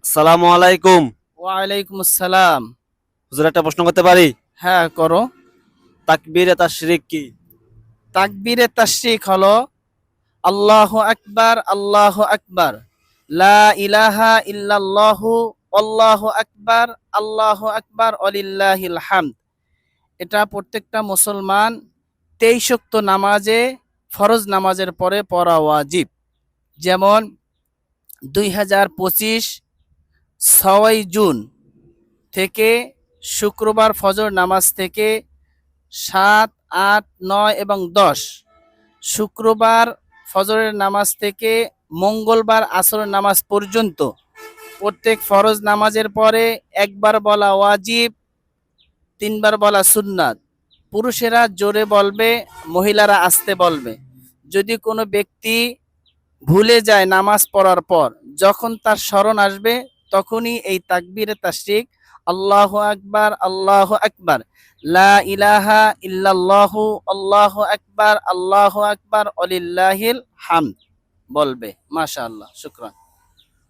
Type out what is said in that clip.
আসসালামু আলাইকুম। ওয়ালাইকুম আসসালাম। হুজুর, একটা প্রশ্ন করতে পারি? হ্যাঁ, করো। তাকবীরে তাশরিক কি? তাকবীরে তাশরিক হলো আল্লাহু আকবার, আল্লাহু আকবার, লা ইলাহা ইল্লাল্লাহু, আল্লাহু আকবার, আল্লাহু আকবার, ওয়ালিল্লাহিল হামদ। এটা প্রত্যেকটা মুসলমান 23 ওয়াক্ত নামাজে, ফরজ নামাজের পরে পড়া ওয়াজিব। যেমন 2025 6 জুন থেকে শুক্রবার ফজর নামাজ থেকে 7, 8, 9 এবং 10, শুক্রবার ফজরের নামাজ থেকে মঙ্গলবার আসরের নামাজ পর্যন্ত প্রত্যেক ফরজ নামাজের পরে একবার বলা ওয়াজিব, 3বার বলা সুন্নাত। পুরুষেরা জোরে বলবে, মহিলারা আস্তে বলবে। যদি কোনো ব্যক্তি ভুলে যায় নামাজ পড়ার পর, যখন তার স্মরণ আসবে তখনই এই তাকবীরে তাশরিক আল্লাহু আকবার, আল্লাহু আকবার, লা ইলাহা ইল্লাল্লাহু, আল্লাহু আকবার, আল্লাহু আকবার, ওয়ালিল্লাহিল হামদ বলবে। মাশাআল্লাহ, শুকরান।